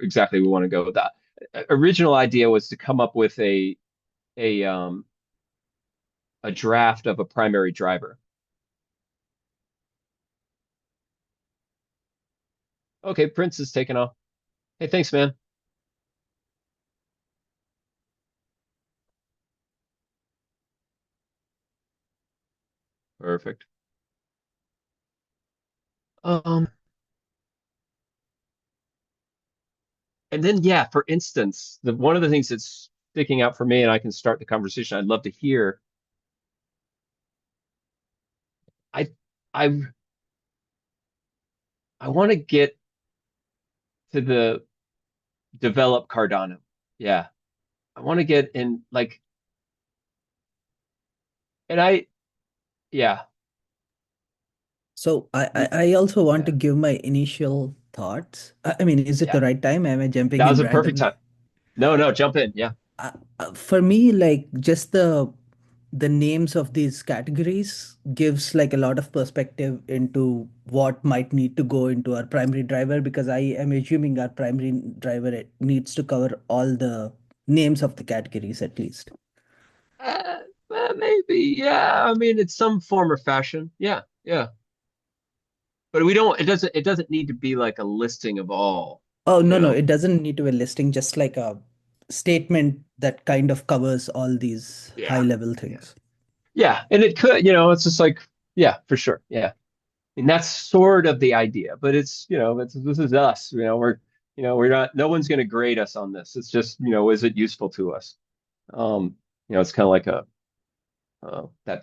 exactly we want to go with that. Original idea was to come up with a um a draft of a primary driver. Okay, Prince is taking off. Hey, thanks, man. Perfect. Um, and then yeah, for instance, the one of the things that's sticking out for me, and I can start the conversation, I'd love to hear. I I I want to get to the develop Cardano. Yeah. I want to get in like, and yeah, So I also want to yeah, give my initial thoughts. I mean, is it the yeah. right time? Am I jumping That was in a perfect time. randomly? No, no, jump in. Yeah. For me, like just the names of these categories gives like a lot of perspective into what might need to go into our primary driver, because I am assuming our primary driver needs to cover all the names of the categories at least. Uh, maybe. Yeah. I mean, it's some form or fashion. Yeah. Yeah. But we don't, it doesn't need to be like a listing of all, Oh, you no, no, know? it doesn't need to be a listing, just like a statement that kind of covers all these high Yeah. level Yeah. things. Yeah. And it could, it's just like, yeah, for sure. Yeah. And that's sort of the idea, but this is us, we're not, no one's going to grade us on this. It's just, is it useful to us? It's kind of like that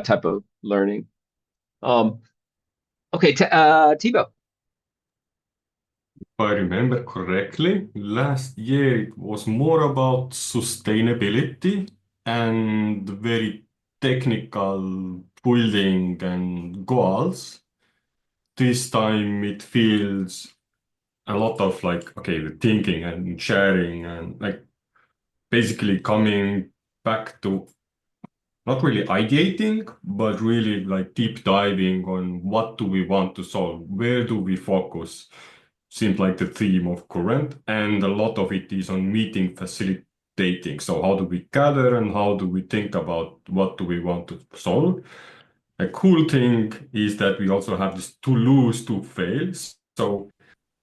type of learning. Um, okay, Tebow. I remember correctly, last year it was more about sustainability and very technical building and goals. This time it feels a lot of like, okay, the thinking and sharing and like basically coming back to not really ideating, but really like deep diving on what do we want to solve? Where do we focus? Seems like the theme of current, and a lot of it is on meeting facilitating. So how do we gather and how do we think about what do we want to solve? A cool thing is that we also have this to lose to fail. So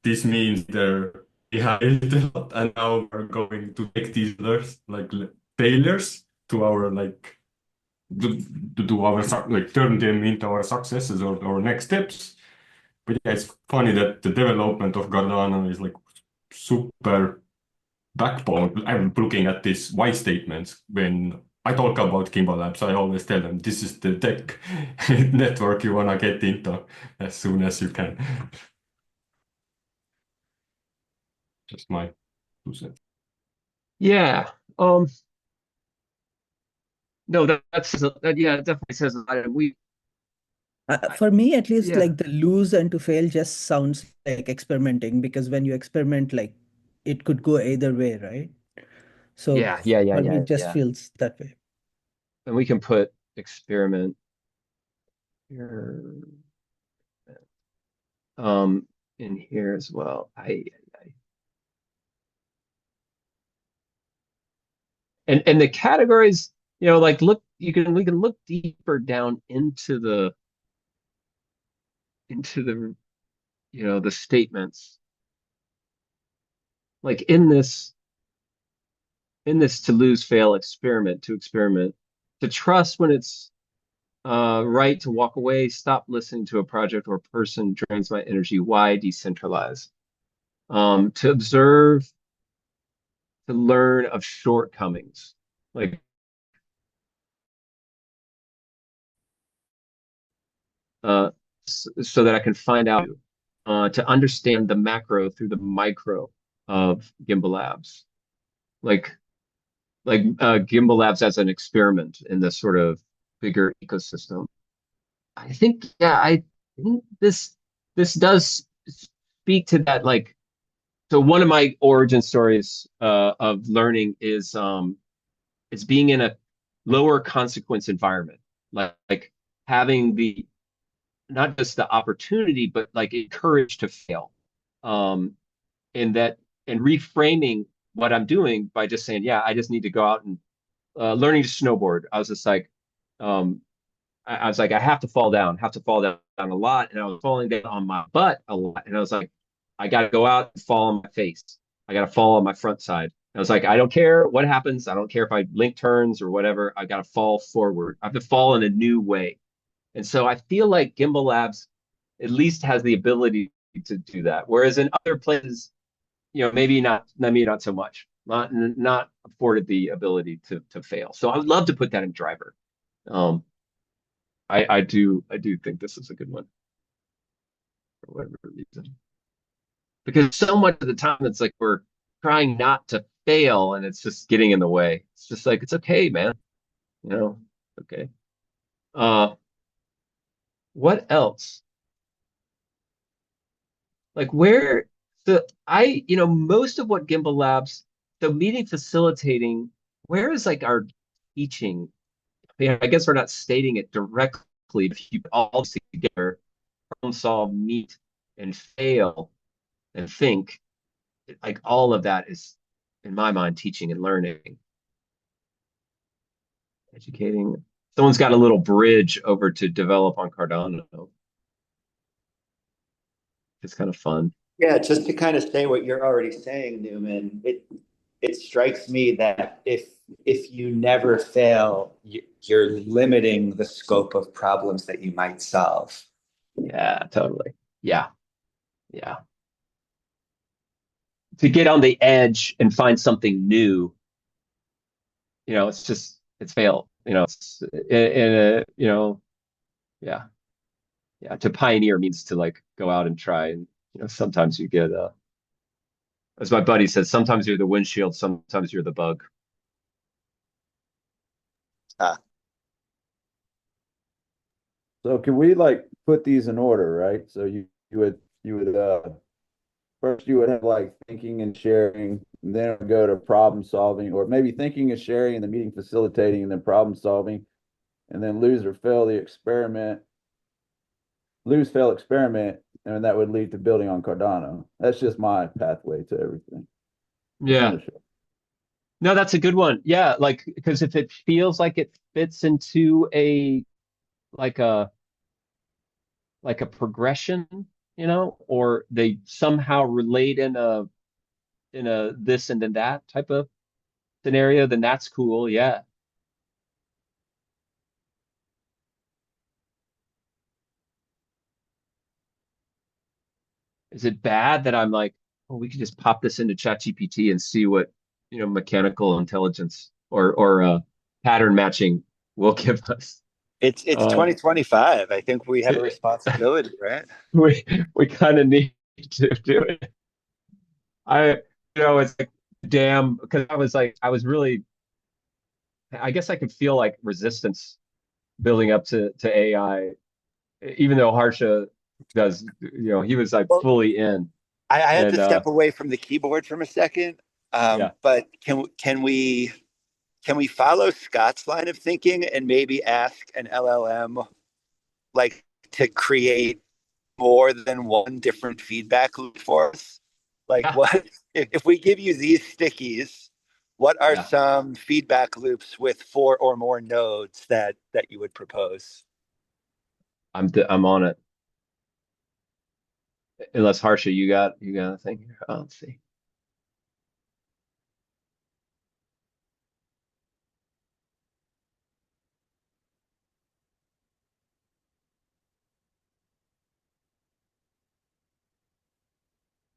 this means there we have failed a lot, and now we're going to take these others like failures to our like to, to do our like turn them into our successes or next steps. But yeah, it's funny that the development of Cardano is like super backbone. I'm looking at these why statements when I talk about Gimbalabs. I always tell them this is the tech network you wanna get into as soon as you can. Just my 2 cents. Yeah. No, yeah, it definitely says a lot. I, For me, at least, yeah, like the lose and to fail just sounds like experimenting, because when you experiment, like it could go either way, right? So yeah, yeah, yeah, for me, yeah, it just yeah. feels that way. And we can put experiment here, um, in here as well. And the categories, like we can look deeper down into the the statements, like in this to lose, fail, experiment, to experiment, to trust when it's right, to walk away, stop listening to a project or person drains my energy, why decentralize? To observe, to learn of shortcomings, like uh, so that I can find out, to understand the macro through the micro of Gimbal Labs, like Gimbal Labs as an experiment in this sort of bigger ecosystem. I think, yeah, I think this does speak to that. Like, so one of my origin stories of learning is being in a lower consequence environment, like having the not just the opportunity, but like encouraged to fail. Um, in that and reframing what I'm doing by just saying, yeah, I just need to go out and learning to snowboard. I was just like, um, I was like, I have to fall down a lot. And I was falling down on my butt a lot. And I was like, I got to go out and fall on my face. I got to fall on my front side. I was like, I don't care what happens. I don't care if I link turns or whatever. I got to fall forward. I have to fall in a new way. And so I feel like Gimbal Labs at least has the ability to do that. Whereas in other places, maybe not so much, not afforded the ability to fail. So I would love to put that in driver. Um, I do think this is a good one for whatever reason. Because so much of the time it's like we're trying not to fail and it's just getting in the way. It's just like it's okay, man. Okay. Uh what else? Like where most of what Gimbal Labs, the meeting facilitating, where is like our teaching? I guess we're not stating it directly, but if you put all this together, problem solve, meet, and fail, and think, like all of that is, in my mind, teaching and learning, educating. Someone's got a little bridge over to develop on Cardano. It's kind of fun. Yeah, just to kind of say what you're already saying, Newman, it strikes me that if you never fail, you're limiting the scope of problems that you might solve. Yeah, totally. Yeah, yeah. To get on the edge and find something new, it's fail. It's in a, yeah, yeah. To pioneer means to like go out and try, and sometimes you get as my buddy says, sometimes you're the windshield, sometimes you're the bug. Ah, So can we like put these in order, right? So you would first you would have like thinking and sharing, and then it would go to problem solving, or maybe thinking and sharing and the meeting facilitating and then problem solving, and then lose or fail the experiment, lose, fail, experiment, and that would lead to building on Cardano. That's just my pathway to everything. Yeah. No, that's a good one. Yeah, like because if it feels like it fits into a like a like a progression, or they somehow relate in a this and then that type of scenario, then that's cool. Yeah. Is it bad that I'm like, oh, we can just pop this into ChatGPT and see what, mechanical intelligence or pattern matching will give us? it's Uh, 2025. I think we have a responsibility, right? we we kind of need to do it. It's like damn, because I was really, I guess I could feel like resistance building up to AI, even though Harsha does, he was like Well, fully in, I had and to step away from the keyboard for a second. yeah, But can we follow Scott's line of thinking and maybe ask an LLM like to create more than one different feedback loop for us? Like yeah, what if we give you these stickies, what are yeah. some feedback loops with four or more nodes that you would propose? I'm on it. Unless Harsha, you got a thing here. Oh, let's see.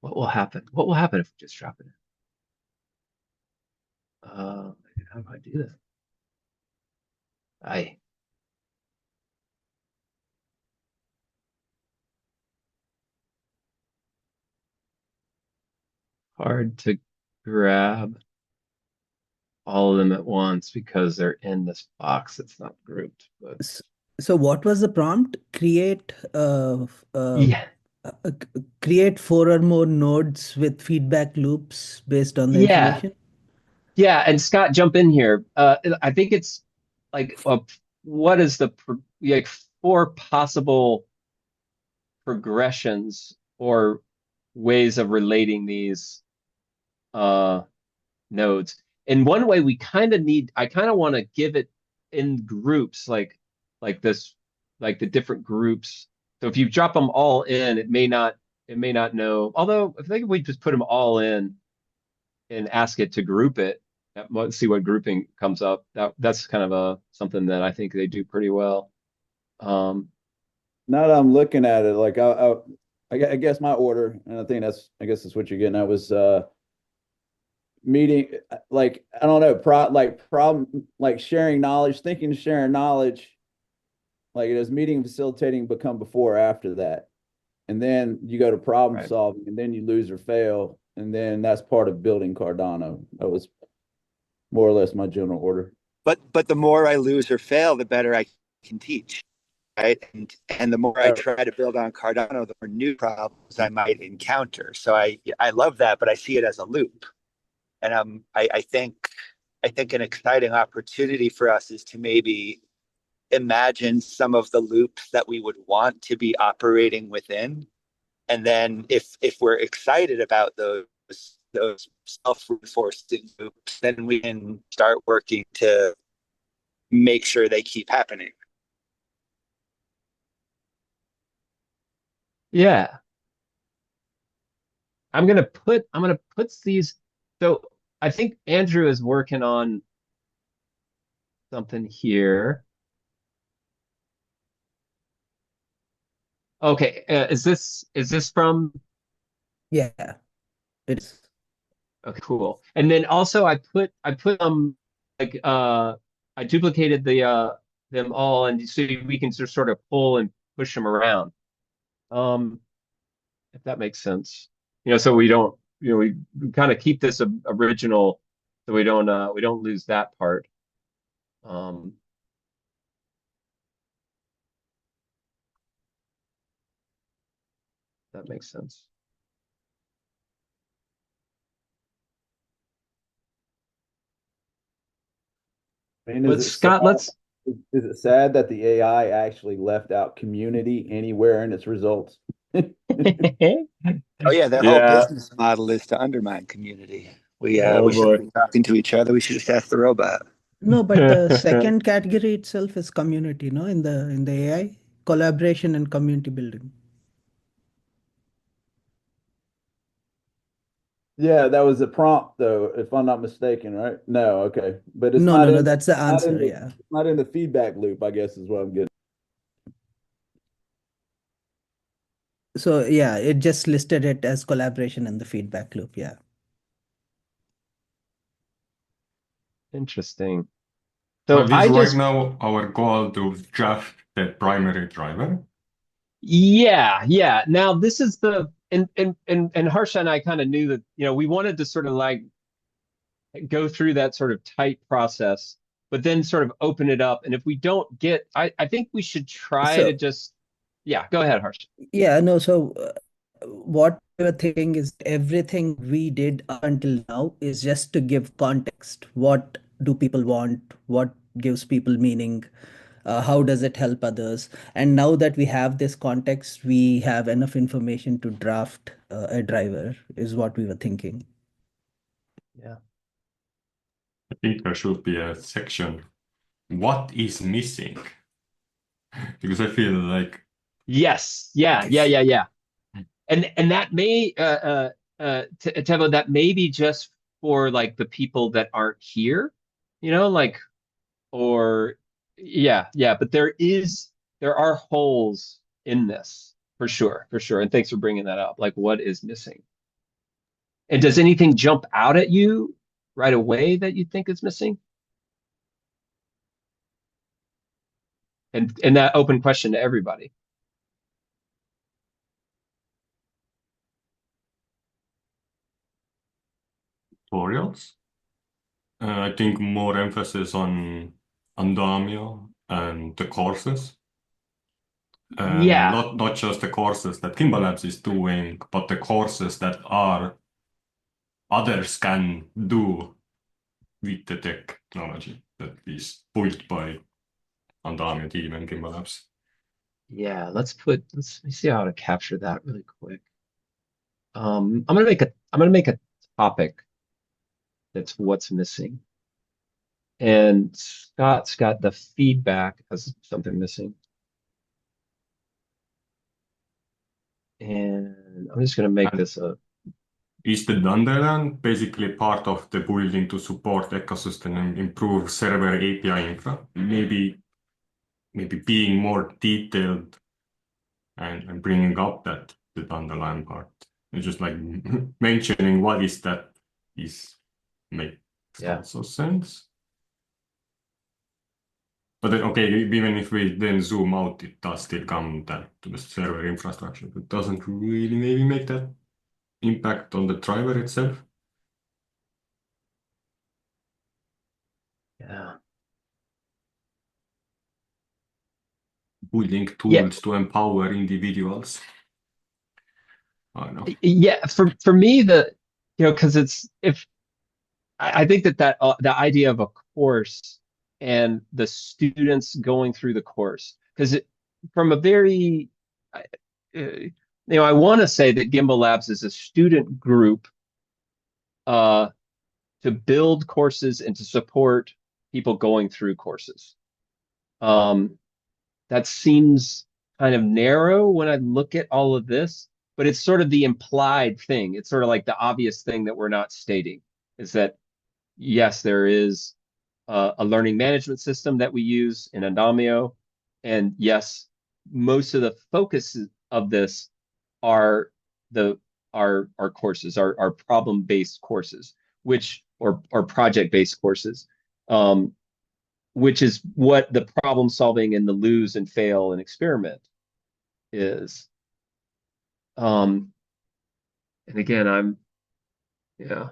What will happen? What will happen if we just drop it in? Uh, how do I do this? I hard to grab all of them at once because they're in this box that's not grouped. But S- So what was the prompt? yeah, Create four or more nodes with feedback loops based on the yeah, information. yeah. And Scott, jump in here. I think it's like what is like four possible progressions or ways of relating these uh, nodes. In one way, I kind of want to give it in groups, like this, like the different groups. So if you drop them all in, it may not know. Although I think if we just put them all in and ask it to group it, see what grouping comes up. That's kind of something that I think they do pretty well. Um, Now that I'm looking at it, like I guess my order, and I guess that's what you're getting at was meeting, like I don't know, problem, like sharing knowledge, thinking, sharing knowledge. Like does meeting facilitating become before or after that? And then you go to problem right. solving, and then you lose or fail, and then that's part of building Cardano. That was more or less my general order. But the more I lose or fail, the better I can teach, right? And the more I Right. try to build on Cardano, the more new problems I might encounter. So I love that, but I see it as a loop. And I think an exciting opportunity for us is to maybe imagine some of the loops that we would want to be operating within. And then if we're excited about those self-reinforcing loops, then we can start working to make sure they keep happening. Yeah, I'm gonna put these. So I think Andrew is working on something here. Okay, is this from? Yeah, it is. Okay, cool. And then also I put like I duplicated them all, and so we can just sort of pull and push them around. Um, if that makes sense. So we don't, we kind of keep this original, so we don't lose that part. Um, that makes sense. I mean, But Scott, let's. is it sad that the AI actually left out community anywhere in its results? Oh yeah, their whole Yeah. business model is to undermine community. Oh We shouldn't boy. be talking to each other. We should just ask the robot. No, but the second category itself is community, no, in the AI, collaboration and community building. Yeah, that was a prompt though, if I'm not mistaken, right? No, okay. But it's No, not no, no, in that's the not in answer. the Yeah. not in the feedback loop, I guess is what I'm getting. So yeah, it just listed it as collaboration in the feedback loop. Yeah. Interesting. So So this I right just, now our goal to draft the primary driver. yeah, yeah. Now this is and Harsha and I kind of knew that, we wanted to sort of like go through that sort of tight process, but then sort of open it up. And if we don't get, I think we should try to So just, yeah, go ahead, Harsha. yeah, no. So what we're thinking is everything we did up until now is just to give context. What do people want? What gives people meaning? How does it help others? And now that we have this context, we have enough information to draft a driver, is what we were thinking. Yeah. I think there should be a section. What is missing? Because I feel like Yes. Yeah. Yeah. Yeah. Yeah. And that may, Tevo, that may be just for like the people that aren't here, like, or yeah, yeah. But there are holes in this for sure, for sure. And thanks for bringing that up. Like, what is missing? And does anything jump out at you right away that you think is missing? And that open question to everybody. tutorials. I think more emphasis on Andamio and the courses. And Yeah, not just the courses that Gimbalabs is doing, but the courses that are others can do with the technology that is built by Andamio team and Gimbalabs. yeah. Let me see how to capture that really quick. I'm gonna make a topic that's what's missing. And Scott's got the feedback as something missing. And I'm just gonna make And this a is the Dunderland basically part of the building to support ecosystem and improve server API infra? Maybe being more detailed and bringing up that the Dunderland part. And just like mentioning what is that is makes yeah. also sense. But then, okay, even if we then zoom out, it does still come that to the server infrastructure. It doesn't really maybe make that impact on the driver itself. Yeah. Building Yeah. tools to empower individuals. I don't know. Yeah. For me, because it's if I think that the idea of a course and the students going through the course, because from a very, I want to say that Gimbal Labs is a student group uh, to build courses and to support people going through courses. That seems kind of narrow when I look at all of this, but it's sort of the implied thing. It's sort of like the obvious thing that we're not stating is that yes, there is a learning management system that we use in Andamio. And yes, most of the focus of this are the our courses, our problem-based courses, which or project-based courses, which is what the problem solving and the lose and fail and experiment is. And again, yeah.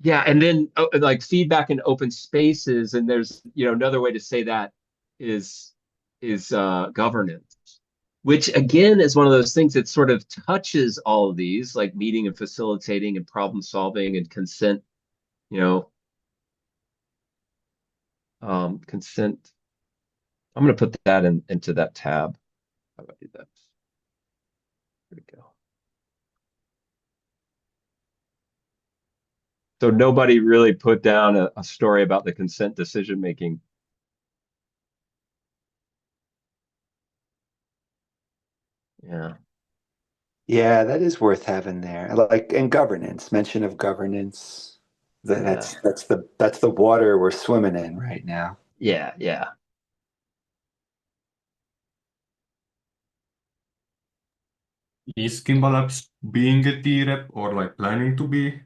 Yeah, and then like feedback in open spaces, and there's another way to say that is governance, which again is one of those things that sort of touches all of these, like meeting and facilitating and problem solving and consent, you know, consent. I'm gonna put that into that tab. How do I do that? There we go. So nobody really put down a story about the consent decision making. Yeah. Yeah, that is worth having there. Like, and governance, mention of governance. Yeah. That's the water we're swimming in right now. Yeah. Yeah. Is Gimbalabs being a T-rep or like planning to be?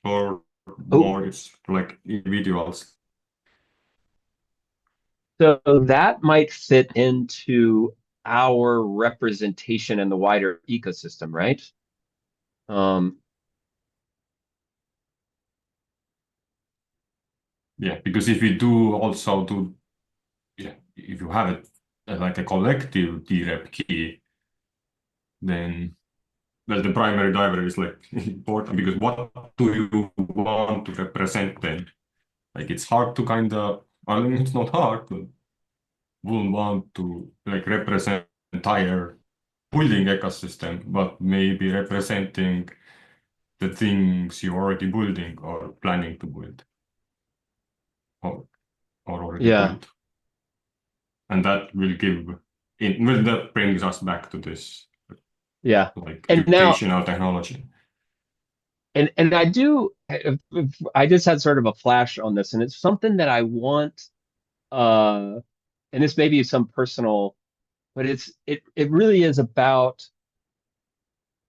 Or Oh, more it's like individuals? so that might fit into our representation in the wider ecosystem, right? Um, Yeah, because if you do also do, yeah, if you have it like a collective T-rep key, then well, the primary driver is like important because what do you want to represent then? Like it's hard to kind of, I mean, it's not hard, but wouldn't want to like represent entire building ecosystem, but maybe representing the things you're already building or planning to build or, or already yeah, built. And that will give well, that brings us back to this yeah. like And now, educational technology. and I just had sort of a flash on this, and it's something that I want, uh, and this may be some personal, but it really is about,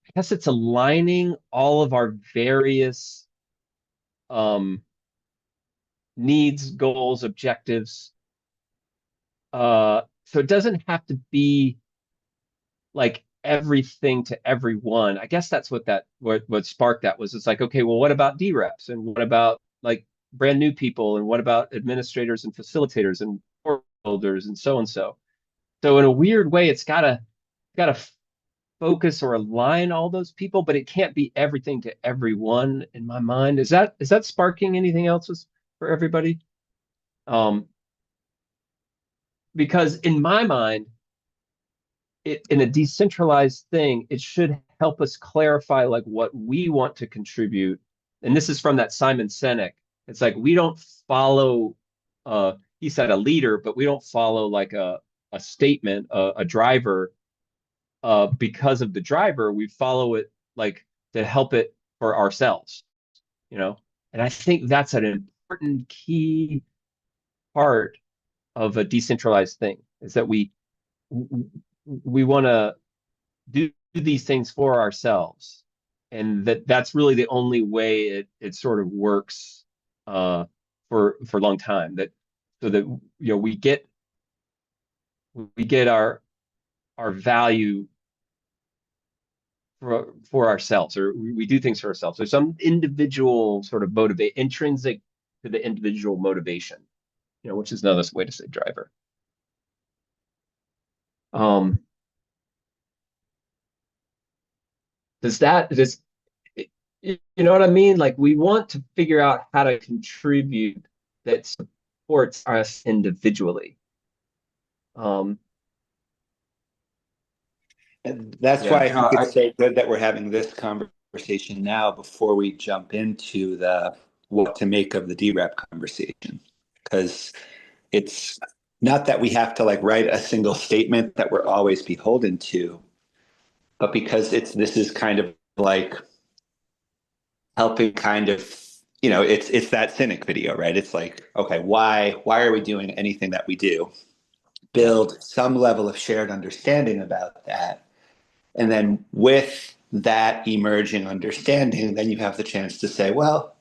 I guess it's aligning all of our various um needs, goals, objectives. So it doesn't have to be like everything to everyone. I guess that's what sparked that was. It's like, okay, well, what about D-reps and what about like brand new people and what about administrators and facilitators and builders and so and so. So in a weird way, it's gotta focus or align all those people, but it can't be everything to everyone in my mind. Is that sparking anything else for everybody? Um, because in my mind, in a decentralized thing, it should help us clarify like what we want to contribute. And this is from that Simon Sinek. It's like we don't follow he said a leader, but we don't follow like a statement, a driver because of the driver. We follow it like to help it for ourselves, you know? And I think that's an important key part of a decentralized thing is that we want to do these things for ourselves, and that's really the only way it sort of works for a long time. That so that we get our value for ourselves, or we do things for ourselves. There's some individual sort of motivate intrinsic to the individual motivation, which is another way to say driver. Does you know what I mean? Like we want to figure out how to contribute that supports us individually. And that's why I think it's so good that we're having this conversation now before we jump into the what to make of the DREP conversation. Because it's not that we have to like write a single statement that we're always beholden to, but because this is kind of like helping kind of, it's that cynic video, right? It's like, okay, why are we doing anything that we do? Build some level of shared understanding about that. And then with that emerging understanding, then you have the chance to say, well,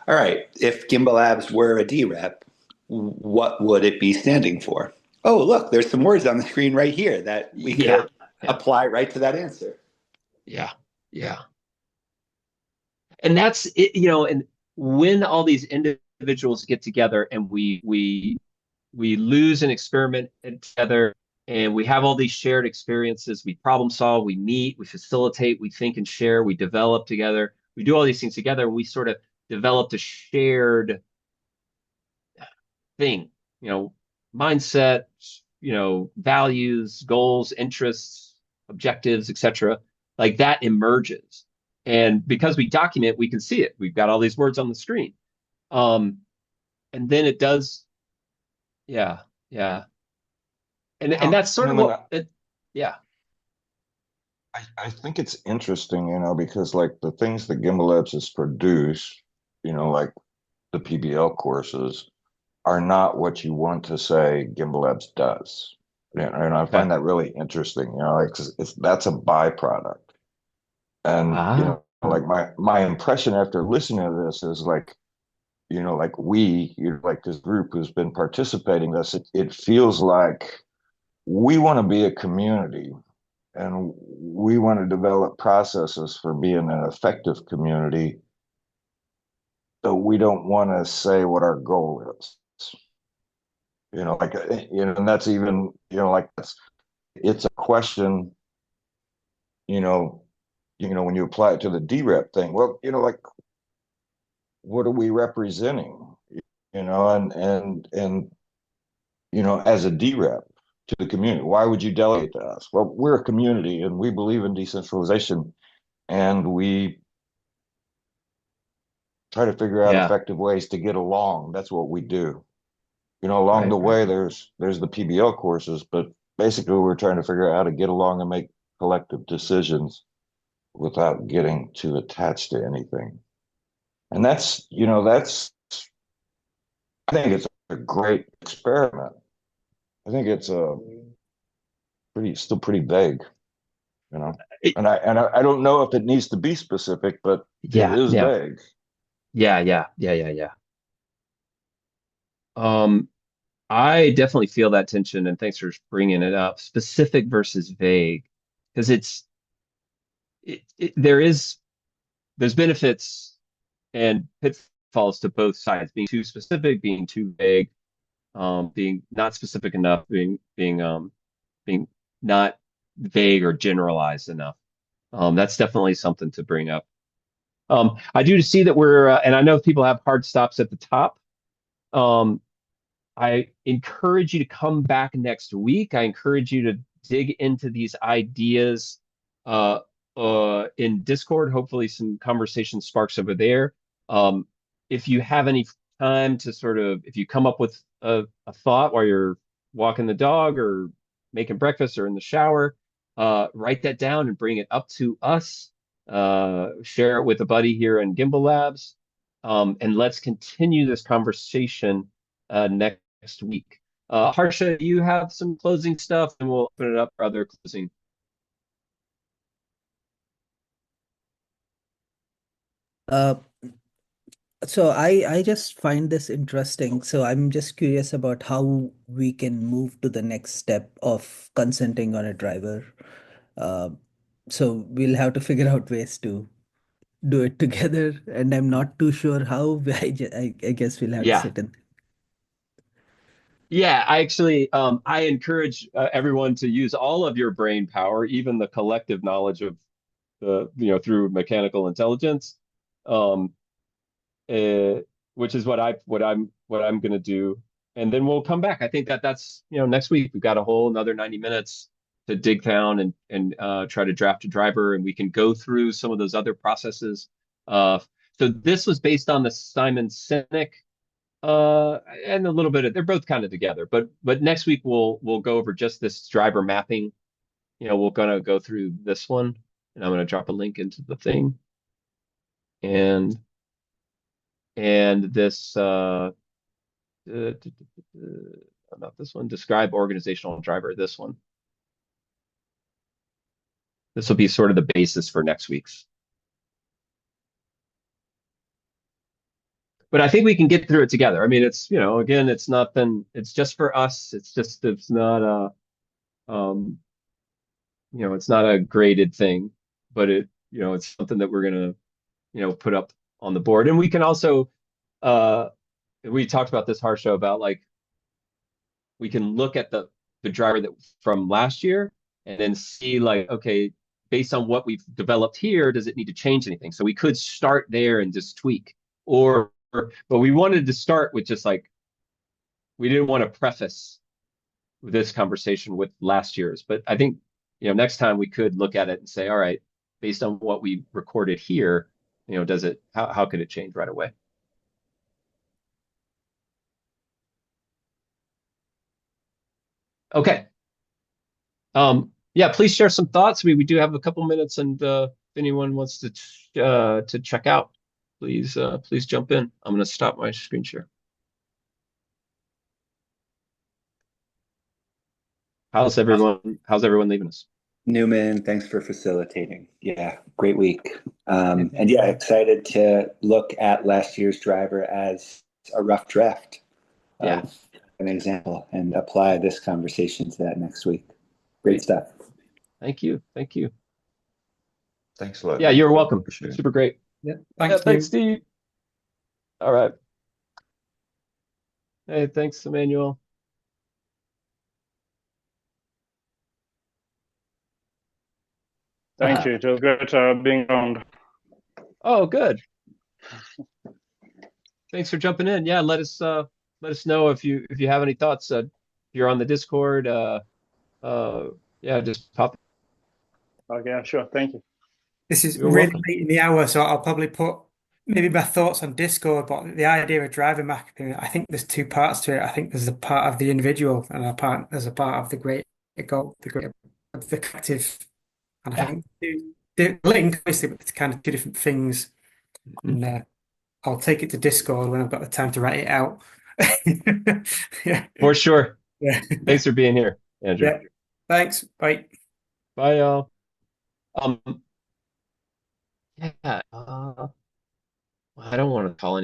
all right, if Gimbalabs were a DREP, what would it be standing for? Oh, look, there's some words on the screen right here that we could apply right to that answer. Yeah. And that's it, and when all these individuals get together and we lose and experiment together, and we have all these shared experiences, we problem solve, we meet, we facilitate, we think and share, we develop together, we do all these things together, and we sort of developed a shared thing, mindset, values, goals, interests, objectives, etc. Like that emerges. And because we document, we can see it. We've got all these words on the screen. And then it does, yeah. And that's sort of what, yeah. I think it's interesting, because like the things that Gimbalabs has produced, like the PBL courses, are not what you want to say Gimbalabs does. And I find that really interesting, like that's a byproduct. And, like my impression after listening to this is like, like like this group who's been participating in this, it feels like we want to be a community and we want to develop processes for being an effective community. So we don't want to say what our goal is. And that's even, like it's a question, when you apply it to the DREP thing, well, like, what are we representing, and as a DREP to the community, why would you delegate to us? Well, we're a community and we believe in decentralization, and we try to figure out effective ways to get along. That's what we do. Along the way, there's the PBL courses, but basically we're trying to figure out how to get along and make collective decisions without getting too attached to anything. And that's I think it's a great experiment. I think it's still pretty vague, and I don't know if it needs to be specific, but it is vague. Yeah. I definitely feel that tension, and thanks for bringing it up. Specific versus vague, because there's benefits and pitfalls to both sides. Being too specific, being too vague, being not specific enough, being not vague or generalized enough. That's definitely something to bring up. I do see that we're, and I know people have hard stops at the top. I encourage you to come back next week. I encourage you to dig into these ideas in Discord. Hopefully, some conversation sparks over there. If you have any time to sort of, if you come up with a thought while you're walking the dog or making breakfast or in the shower, write that down and bring it up to us. Share it with a buddy here in Gimbal Labs. And let's continue this conversation next week. Harsha, you have some closing stuff, and we'll open it up for other closing. Uh, so I just find this interesting. So I'm just curious about how we can move to the next step of consenting on a driver. Uh, so we'll have to figure out ways to do it together, and I'm not too sure how. I guess we'll have to Yeah. sit in. Yeah, I actually I encourage everyone to use all of your brain power, even the collective knowledge of the, through mechanical intelligence, um, uh, which is what I'm going to do, and then we'll come back. I think that's next week we've got a whole another 90 minutes to dig down and try to draft a driver, and we can go through some of those other processes. So this was based on the Simon Sinek and a little bit of, they're both kind of together, but next week we'll go over just this driver mapping. We're gonna go through this one, and I'm gonna drop a link into the thing, and this not this one, describe organizational driver, this one. This will be sort of the basis for next week's. But I think we can get through it together. I mean, it's, again, it's nothing, it's just for us. It's not it's not a graded thing, but it's something that we're gonna, put up on the board. And we can also, we talked about this Harsha about, like, we can look at the driver that from last year and then see, like, okay, based on what we've developed here, does it need to change anything? So we could start there and just tweak, but we wanted to start with just, like, we didn't want to preface this conversation with last year's, but I think, next time we could look at it and say, all right, based on what we recorded here, how could it change right away? Okay. Yeah, please share some thoughts. We do have a couple minutes, and if anyone wants to check out, please jump in. I'm going to stop my screen share. How's everyone leaving us? Newman, thanks for facilitating. Yeah, great week. And yeah, excited to look at last year's driver as a rough draft. Yeah. An example, and apply this conversation to that next week. Great stuff. Thank you. Thanks a lot. Yeah, you're welcome. Appreciate it. Super great. Yeah, thanks, thanks, Steve. All right. Hey, thanks, Emmanuel. Thank you. It was great being on. Oh, good. Thanks for jumping in. Yeah, let us know if you have any thoughts. If you're on the Discord, yeah, just pop. Okay, sure. Thank you. This is You're really welcome. late in the hour, so I'll probably put maybe my thoughts on Discord, but the idea of driver mapping, I think there's two parts to it. I think there's a part of the individual and there's a part of the great goal, the collective. And I think they're linked, obviously, but it's kind of two different things. Mm-hmm. And I'll take it to Discord when I've got the time to write it out. Yeah. For sure. Yeah. Thanks for being here, Andrew. Yeah. Thanks. Bye. Bye, y'all. Yeah, I don't want to call